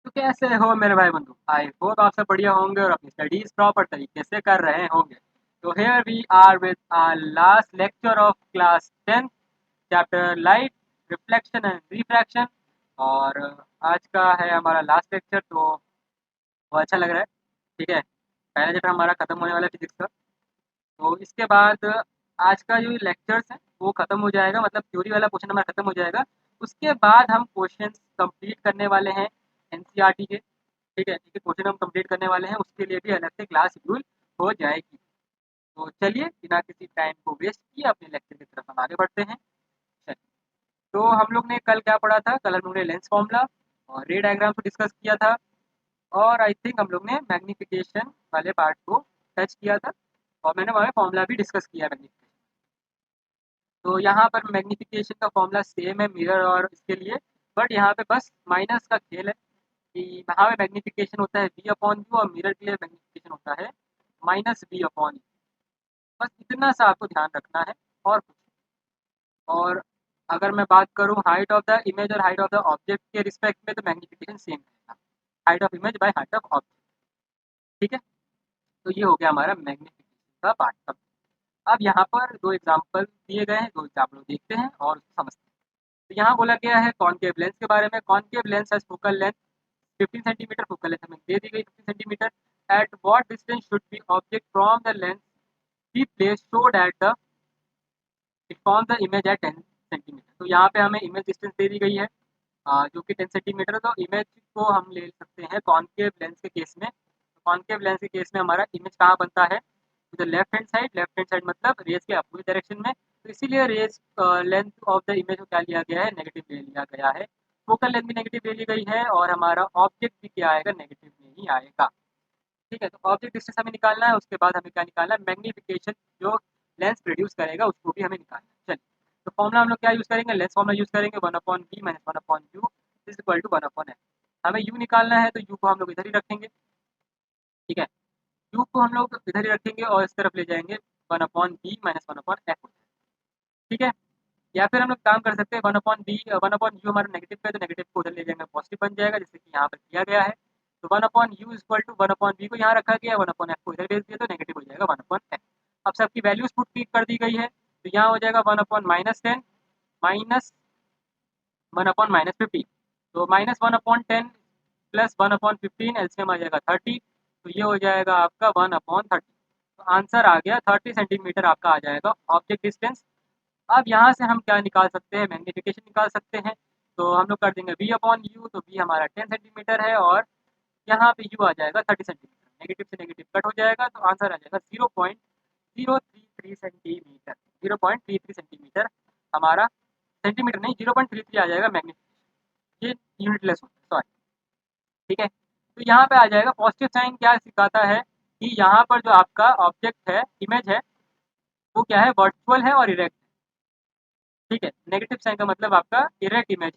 तो कैसे हो मेरे भाई बंधु? आई होप आप सब बढ़िया होंगे और अपनी स्टडीज प्रॉपर तरीके से कर रहे होंगे। तो here we are with our last lecture of class 10, chapter light, reflection and refraction. और आज का है हमारा लास्ट लेक्चर, तो वो अच्छा लग रहा है। ठीक है, पहला चैप्टर हमारा खत्म होने वाला है फिजिक्स का। तो इसके बाद आज का जो लेक्चर्स है वो खत्म हो जाएगा, मतलब थ्योरी वाला पोर्शन हमारा खत्म हो जाएगा। उसके बाद हम क्वेश्चन कंप्लीट करने वाले हैं एनसीईआरटी के। ठीक है, ठीक है, क्वेश्चन हम कंप्लीट करने वाले हैं, उसके लिए भी अलग से क्लास शेड्यूल हो जाएगी। तो चलिए बिना किसी टाइम को वेस्ट किए अपने लेक्चर की तरफ हम आगे बढ़ते हैं। चलिए, तो हम लोग ने कल क्या पढ़ा था? कल हम लोग ने लेंस फॉर्मूला और रे डायग्राम को डिस्कस किया था। और आई थिंक हम लोग ने मैग्नीफिकेशन वाले पार्ट को टच किया था, और मैंने वहाँ फॉर्मूला भी डिस्कस किया मैग्नीफिकेशन। तो यहाँ पर मैग्नीफिकेशन का फॉर्मूला सेम है मिरर और इसके लिए, बट यहाँ पे बस माइनस का खेल है कि यहाँ पे मैग्नीफिकेशन होता है वी अपॉन यू और मिरर के लिए मैग्नीफिकेशन होता है माइनस वी अपॉन यू। बस इतना सा आपको ध्यान रखना है और कुछ। और अगर मैं बात करूँ हाइट ऑफ द इमेज और हाइट ऑफ द ऑब्जेक्ट के रिस्पेक्ट में, तो मैग्नीफिकेशन सेम रहेगा, height of image by height of object. ठीक है, तो ये हो गया हमारा मैग्नीफिकेशन का पार्ट। अब यहाँ पर दो एग्जाम्पल दिए गए हैं, दो एग्जाम्पल देखते हैं और उसको समझते हैं। तो यहाँ बोला गया है कॉनकेव लेंस के बारे में। Concave lens has focal length 15 centimetre, focal length हमें दे दी गई 15 centimetre. At what distance should be object from the lens be place so that the it form the image at 10 centimetre. तो यहाँ पे हमें इमेज डिस्टेंस दे दी गई है, जो कि 10 सेंटीमीटर है। तो इमेज को हम ले सकते हैं कॉनकेव लेंस के केस में। तो कॉनकेव लेंस के केस में हमारा इमेज कहाँ बनता है? तो left hand side, left hand side मतलब रेज के अपोजिट डायरेक्शन में। तो इसीलिए rays length of the image को क्या लिया गया है? नेगेटिव ले लिया गया है। फोकल लेंथ भी नेगेटिव ले ली गई है और हमारा ऑब्जेक्ट भी क्या आएगा? नेगेटिव में ही आएगा। ठीक है, तो ऑब्जेक्ट डिस्टेंस हमें निकालना है, उसके बाद हमें क्या निकालना है? मैग्नीफिकेशन जो लेंस प्रोड्यूस करेगा उसको भी हमें निकालना है। चलिए, तो फॉर्मूला हम लोग क्या यूज़ करेंगे? लेंस फॉर्मूला यूज़ करेंगे, 1/v minus 1/u is equal to 1/f। हमें u निकालना है, तो u को हम लोग इधर ही रखेंगे। ठीक है, u को हम लोग इधर ही रखेंगे और इस तरफ ले जाएंगे, 1/v माइनस 1/f। ठीक है, या फिर हम लोग काम कर सकते हैं 1/u हमारा नेगेटिव है, तो नेगेटिव को उधर ले जाएंगे, पॉजिटिव बन जाएगा, जैसे कि यहाँ पर किया गया है। तो 1/u इक्वल टू 1/v को यहाँ रखा गया है, 1/f को इधर भेज दिया, तो नेगेटिव हो जाएगा 1/f। अब सबकी वैल्यूज पुट कर दी गई है, तो यहाँ हो जाएगा 1/-10 माइनस 1/-15। तो -1/10 प्लस 1/15 एलसीएम आ जाएगा 30। तो ये हो जाएगा आपका 1/30। तो आंसर आ गया 30 सेंटीमीटर आपका आ जाएगा ऑब्जेक्ट डिस्टेंस। अब यहाँ से हम क्या निकाल सकते हैं? मैग्नीफिकेशन निकाल सकते हैं। तो हम लोग कर देंगे v अपॉन यू, तो v हमारा 10 सेंटीमीटर है और यहाँ पे u आ जाएगा 30 सेंटीमीटर। नेगेटिव से नेगेटिव कट हो जाएगा, तो आंसर आ जाएगा 0.033 सेंटीमीटर। 0.33 सेंटीमीटर हमारा, सेंटीमीटर नहीं, 0.33 आ जाएगा मैग्नीफिकेशन। ये यूनिटलेस होता है, सॉरी। ठीक है, तो यहाँ पे आ जाएगा पॉजिटिव साइन। क्या सिखाता है कि यहाँ पर जो आपका ऑब्जेक्ट है, इमेज है, वो क्या है? वर्चुअल है और इरेक्ट। ठीक है, नेगेटिव साइन का मतलब आपका इरेक्ट इमेज।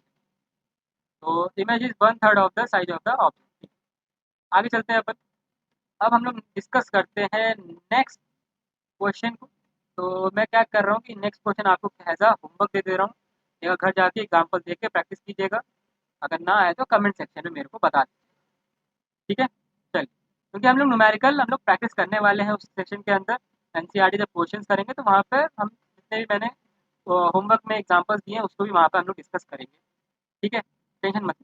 तो image is 1/3 of the size of the object. आगे चलते हैं अपन। अब हम लोग डिस्कस करते हैं नेक्स्ट क्वेश्चन को। तो मैं क्या कर रहा हूँ कि नेक्स्ट क्वेश्चन आपको एज अ होमवर्क दे दे रहा हूँ। एक घर जाके एग्जाम्पल देख के प्रैक्टिस कीजिएगा। अगर ना आए तो कमेंट सेक्शन में मेरे को बता दीजिए। ठीक है, चलिए, क्योंकि हम लोग न्यूमेरिकल हम लोग प्रैक्टिस करने वाले हैं उस सेक्शन के अंदर। एनसीईआरटी जब क्वेश्चन करेंगे तो वहाँ पर हम जितने भी मैंने होमवर्क में एग्जाम्पल्स दिए हैं उसको भी वहाँ पर हम लोग डिस्कस करेंगे। ठीक है, टेंशन मत।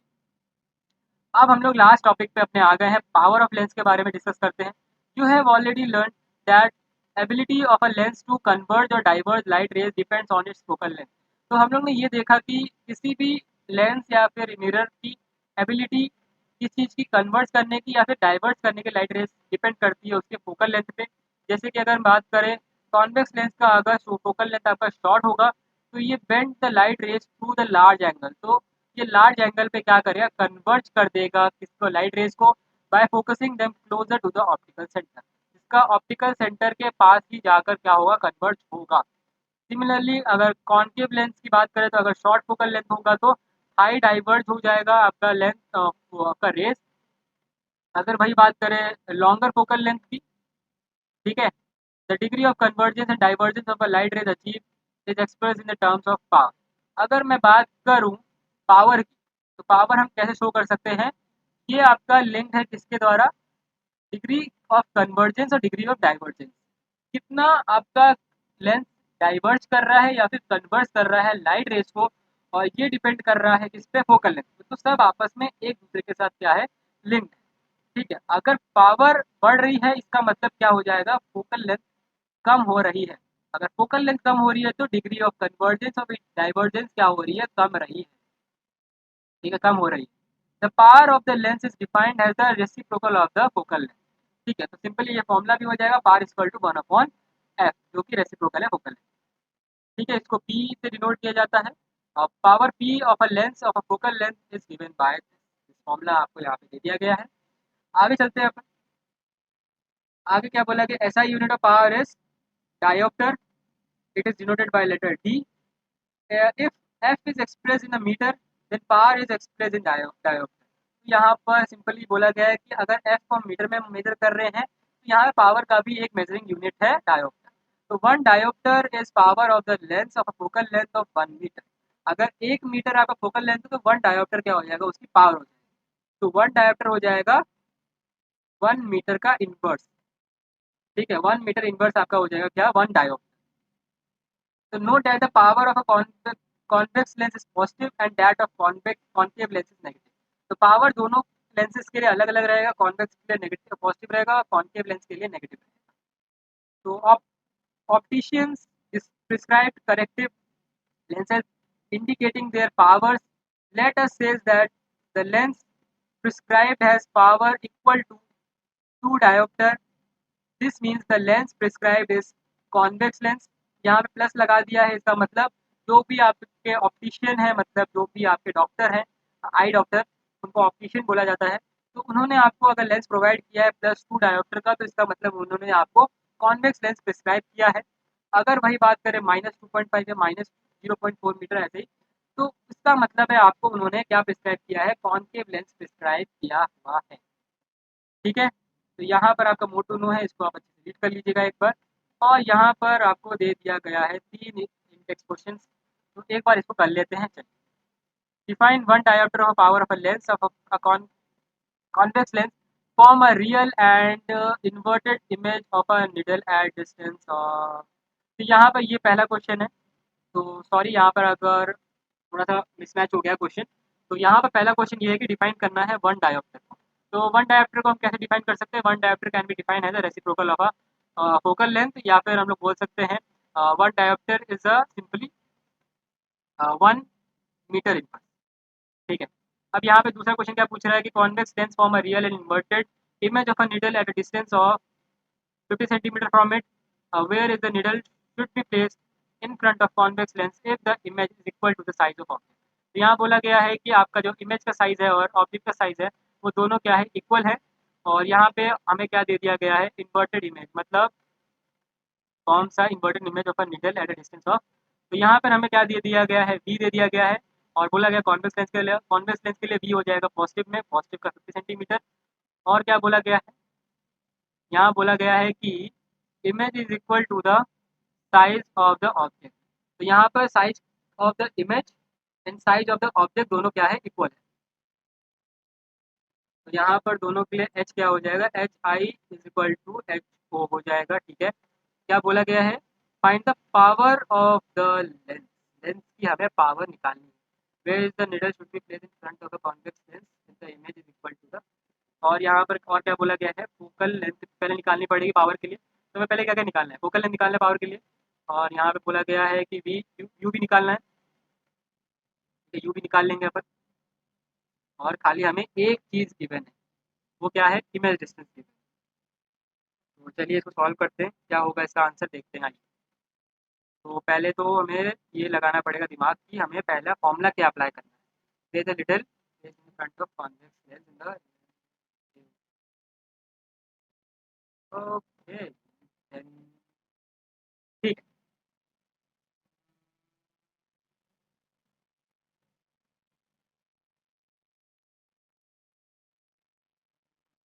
अब हम लोग लास्ट टॉपिक पे अपने आ गए हैं, पावर ऑफ लेंस के बारे में डिस्कस करते हैं। You have already learn that ability of a lens to converge और diverge light rays depends on its focal length. तो हम लोग ने ये देखा कि किसी भी लेंस या फिर मिरर की एबिलिटी किस चीज़ की, कन्वर्ज करने की या फिर डाइवर्ज करने की लाइट रेज, डिपेंड करती है उसके फोकल लेंथ पे। जैसे कि अगर हम बात करें कॉन्वेक्स लेंस का, अगर फोकल लेंथ आपका शॉर्ट होगा तो ये bend the light rays through the large angle. तो ये लार्ज एंगल पे क्या करेगा? कन्वर्ज कर देगा किसको? लाइट रेज को, by focusing them closer to the optical centre. इसका ऑप्टिकल सेंटर के पास ही जाकर क्या होगा? कन्वर्ज होगा। सिमिलरली अगर कॉन्केव लेंस की बात करें, तो अगर शॉर्ट फोकल लेंथ होगा तो हाई डाइवर्ज हो जाएगा आपका लेंथ, आपका रेज। अगर वही बात करें लॉन्गर फोकल लेंथ की, ठीक है, the degree of convergence and divergence of a light rays achieve is express in the terms of power. अगर मैं बात करूं पावर की, तो पावर हम कैसे शो कर सकते हैं? ये आपका लिंक है किसके द्वारा, डिग्री ऑफ कन्वर्जेंस और डिग्री ऑफ डाइवर्जेंस, कितना आपका लेंस डाइवर्ज कर रहा है या फिर कन्वर्ज कर रहा है लाइट रेज को, और ये डिपेंड कर रहा है किस पे, फोकल लेंथ पे। तो सब आपस में एक दूसरे के साथ क्या है, लिंक्ड है। ठीक है, अगर पावर बढ़ रही है इसका मतलब क्या हो जाएगा, फोकल लेंथ कम हो रही है। अगर फोकल लेंथ कम हो रही है तो डिग्री ऑफ कन्वर्जेंस और डाइवर्जेंस क्या हो रही है, कम रही है। ठीक है, कम हो रही है। The power of the lens is defined as the reciprocal of the focal length. ठीक है, तो सिंपली ये फॉर्मूला भी हो जाएगा, पावर इक्वल टू 1/f, जो कि रेसिप्रोकल है फोकल लेंथ। ठीक है, इसको p से डिनोट किया जाता है। और power p of a lens of a focal length is given by this formula, आपको यहाँ पे दे दिया गया है। आगे चलते हैं अपन। आगे क्या बोला कि SI unit of power is dioptre, it is denoted by letter d। if f is expressed in a meter then power is expressed in diopter। तो यहाँ पर सिंपली बोला गया है कि अगर f को हम मीटर में मेजर कर रहे हैं तो यहाँ पावर का भी एक मेजरिंग यूनिट है डायोप्टर। तो 1 dioptre is power of the length of a focal length of 1 metre. अगर 1 मीटर आपका फोकल लेंथ है तो 1 डायोप्टर क्या हो जाएगा, उसकी पावर हो जाएगी। तो 1 डायोप्टर हो जाएगा 1 मीटर का इनवर्स। ठीक है, 1 मीटर इनवर्स आपका हो जाएगा क्या, 1 dioptre. So note that the power of a convex lens is positive and that of concave lens is negative। तो पावर दोनों लेंसेज के लिए अलग अलग रहेगा, कॉन्वेक्स के लिए नेगेटिव पॉजिटिव रहेगा और कॉन्केव लेंस के लिए नेगेटिव रहेगा। तो opticians prescribed corrective lenses indicating their powers। Let us say that the lens prescribed has power equal to 2 diopter। This means the lens prescribed is convex lens. यहाँ पे plus लगा दिया है, इसका मतलब जो भी आपके ऑप्टिशियन है, मतलब जो भी आपके डॉक्टर हैं, आई डॉक्टर, उनको ऑप्टिशियन बोला जाता है। तो उन्होंने आपको अगर लेंस प्रोवाइड किया है +2 डायोप्टर का, तो इसका मतलब उन्होंने आपको कॉन्वेक्स लेंस प्रिस्क्राइब किया है। अगर वही बात करें -2.5 या -0.4 मीटर ऐसे ही, तो इसका मतलब है आपको उन्होंने क्या प्रिस्क्राइब किया है, कॉन्केव लेंस प्रिस्क्राइब किया हुआ है। ठीक है, तो यहाँ पर आपका मोटो नो है, इसको आप अच्छे से रीड कर लीजिएगा एक बार। और यहाँ पर आपको दे दिया गया है 3 इंडेक्स क्वेश्चन, तो एक बार इसको कर लेते हैं। चलिए, define 1 dioptre of power of a lens of a convex lens form a real and inverted image of a needle at distance. तो यहाँ पर ये पहला क्वेश्चन है। तो सॉरी, यहाँ पर अगर थोड़ा सा मिसमैच हो गया क्वेश्चन। तो यहाँ पर पहला क्वेश्चन ये है कि डिफाइन करना है 1 डायोप्टर को। तो 1 डायोप्टर को हम कैसे डिफाइन कर सकते हैं, 1 dioptre can be define as a reciprocal of a focal length, या फिर हम लोग बोल सकते हैं 1 dioptre is a simply 1 metre inverse. ठीक है, अब यहाँ पे दूसरा क्वेश्चन क्या पूछ रहा है कि convex lens form a real and inverted image of a needle at a distance of 50 centimetre from it, where is the needle should be placed in front of convex lens if the image is equal to the size of object। तो यहाँ बोला गया है कि आपका जो image का size है और ऑब्जेक्ट का साइज है वो दोनों क्या है, इक्वल है। और यहाँ पे हमें क्या दे दिया गया है, इन्वर्टेड इमेज, मतलब कौन सा, inverted image of a needle at a distance of. तो यहाँ पर हमें क्या दे दिया गया है, v दे दिया गया है। और बोला गया कॉन्वेक्स लेंस के लिए v हो जाएगा पॉजिटिव में, पॉजिटिव का 50 सेंटीमीटर। और क्या बोला गया है, यहाँ बोला गया है कि image is equal to the size of the object. तो यहाँ पर size of the image and size of the object दोनों क्या है, इक्वल है। तो यहाँ पर दोनों के लिए h क्या हो जाएगा, H I is equal to H O हो जाएगा। ठीक है, क्या बोला गया है, find the power of the lens. Lens की हमें पावर निकालनी है। Where is the needle should be placed in front of the convex lens if the image is equal to the. और यहाँ पर और क्या बोला गया है, फोकल लेंथ पहले निकालनी पड़ेगी पावर के लिए। तो मैं पहले क्या क्या निकालना है, फोकल लेंथ निकालना है पावर के लिए। और यहाँ पे बोला गया है कि वी यू भी निकालना है, तो यू भी निकाल लेंगे अपन। और खाली हमें एक चीज़ गिवन है, वो क्या है, इमेज डिस्टेंस गिवन। तो चलिए इसको सॉल्व करते हैं, क्या होगा इसका आंसर देखते हैं। आइए, तो पहले तो हमें ये लगाना पड़ेगा दिमाग कि हमें पहला फॉर्मूला क्या अप्लाई करना है। There is a little in front of convex lens in the, okay, ठीक है।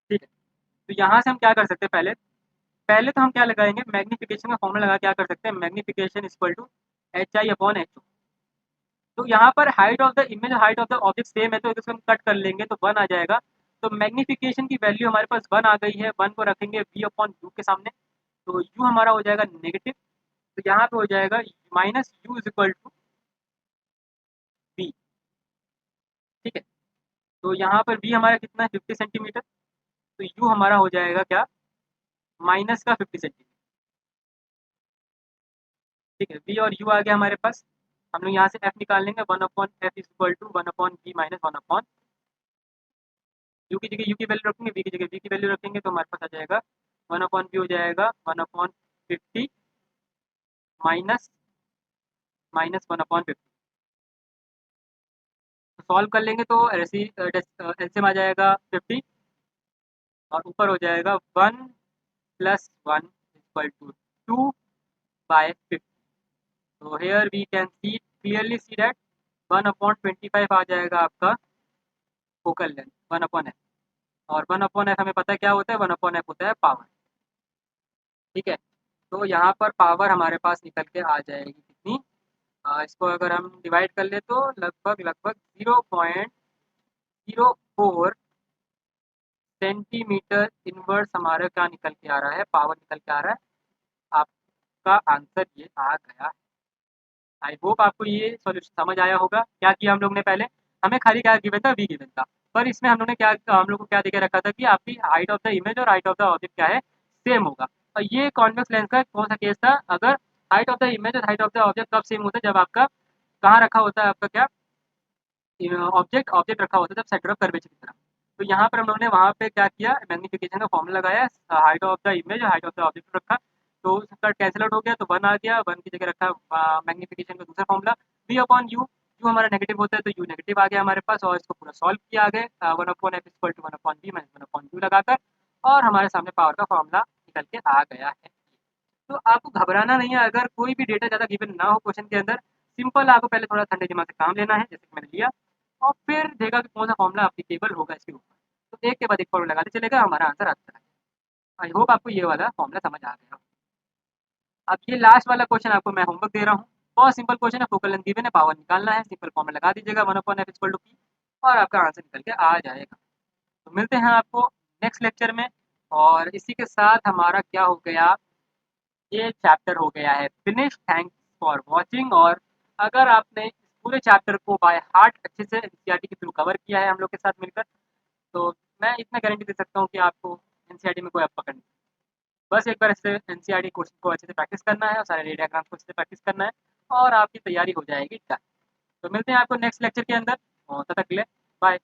ठीक है, तो यहाँ से हम क्या कर सकते हैं, पहले पहले तो हम क्या लगाएंगे, मैग्नीफिकेशन का फॉर्मूला लगा क्या कर सकते हैं, magnification equal to H I upon H O. तो यहाँ पर height of the image, height of the object same है, तो इसको हम कट कर लेंगे तो 1 आ जाएगा। तो मैग्नीफिकेशन की वैल्यू हमारे पास 1 आ गई है, 1 को रखेंगे वी अपॉन यू के सामने, तो यू हमारा हो जाएगा नेगेटिव, तो यहाँ पे हो जाएगा minus U is equal to V. ठीक है, तो यहाँ पर वी हमारा कितना है 50 सेंटीमीटर, तो यू हमारा हो जाएगा क्या माइनस का 50 सेंटीमीटर। ठीक है, वी और यू आ गया हमारे पास, हम लोग यहाँ से एफ निकाल लेंगे, 1 upon F is equal to 1 upon V minus 1 upon U की जगह यू की वैल्यू रखेंगे, वी की जगह वी की वैल्यू रखेंगे, तो हमारे पास आ जाएगा 1 अपॉन वी हो जाएगा 1 अपॉन 50 माइनस माइनस 1 अपॉन 50। तो सॉल्व कर लेंगे तो ऐसे एलसीएम आ जाएगा 50 और ऊपर हो जाएगा 1 प्लस 1 इक्वल टू 2 बाय 50। तो here we can see clearly see that 1 upon 25 आ जाएगा आपका फोकल लेंथ 1 अपॉन एफ, और 1 अपॉन एफ हमें पता है क्या होता है, 1 अपॉन एफ होता है पावर। ठीक है, तो यहाँ पर पावर हमारे पास निकल के आ जाएगी कितनी, इसको अगर हम डिवाइड कर ले तो लगभग लगभग 0.04 सेंटीमीटर इनवर्स हमारा क्या निकल के आ रहा है, पावर निकल के आ रहा है। आपका आंसर ये आ गया है। आई होप आपको ये सॉल्यूशन समझ आया होगा। क्या किया हम लोग ने पहले, हमें खाली क्या गिवन था, वी गिवन था, पर इसमें हम लोग ने क्या, हम लोग को क्या देके रखा था कि आपकी हाइट ऑफ द इमेज और हाइट ऑफ द ऑब्जेक्ट क्या है, सेम होगा। और ये कॉन्वेक्स लेंस का कौन सा केस था, अगर हाइट ऑफ द इमेज और हाइट ऑफ द ऑब्जेक्ट कब सेम होता है, जब आपका कहाँ रखा होता है, आपका क्या ऑब्जेक्ट ऑब्जेक्ट रखा होता है जब सेंटर ऑफ कर्वेचर की तरफ। तो यहाँ पर हम लोगों ने वहाँ पे क्या किया, मैग्नीफिकेशन का फॉर्मूला लगाया, हाइट ऑफ द इमेज और हाइट ऑफ द ऑब्जेक्ट रखा, तो उसका कैंसिल आउट हो गया, तो 1 आ गया, 1 की जगह रखा मैग्नीफिकेशन का दूसरा formula V upon U, U हमारा नेगेटिव होता है तो यू नेगेटिव आ गया हमारे पास, और इसको पूरा सॉल्व किया आगे 1 upon F equal to 1 upon V minus 1 upon U लगाकर, और हमारे सामने पावर का फॉर्मूला निकल के आ गया है। तो आपको घबराना नहीं है, अगर कोई भी डेटा ज़्यादा गिवन ना हो क्वेश्चन के अंदर, सिंपल आपको पहले थोड़ा ठंडे दिमाग से काम लेना है, जैसे कि मैंने लिया, और फिर देखा कि कौन सा फॉर्मूला एप्लीकेबल होगा इसके ऊपर, तो एक के बाद एक फॉर्मूला लगाते चलेगा, हमारा आंसर आता है। आई होप आपको ये वाला फॉर्मूला समझ आ गया। अब ये लास्ट वाला क्वेश्चन आपको मैं होमवर्क दे रहा हूँ, बहुत सिंपल क्वेश्चन है, फोकल लेंथ गिवन है, पावर निकालना है, सिंपल फॉर्मूला लगा दीजिएगा 1 upon F equal to P, और आपका आंसर निकल के आ जाएगा। तो मिलते हैं आपको नेक्स्ट लेक्चर में, और इसी के साथ हमारा क्या हो गया, ये चैप्टर हो गया है फिनिश। थैंक्स फॉर वॉचिंग, और अगर आपने इस पूरे चैप्टर को बाय हार्ट अच्छे से एनसीईआरटी के थ्रू कवर किया है हम लोग के साथ मिलकर, तो मैं इतना गारंटी दे सकता हूँ कि आपको एनसीईआरटी में कोई अब पकड़ नहीं। बस एक बार इससे एनसीईआरटी क्वेश्चन को अच्छे से प्रैक्टिस करना है, और सारे रे डायग्राम्स को अच्छे से प्रैक्टिस करना है, और आपकी तैयारी हो जाएगी डन। तो मिलते हैं आपको नेक्स्ट लेक्चर के अंदर, और तब तक के लिए बाय।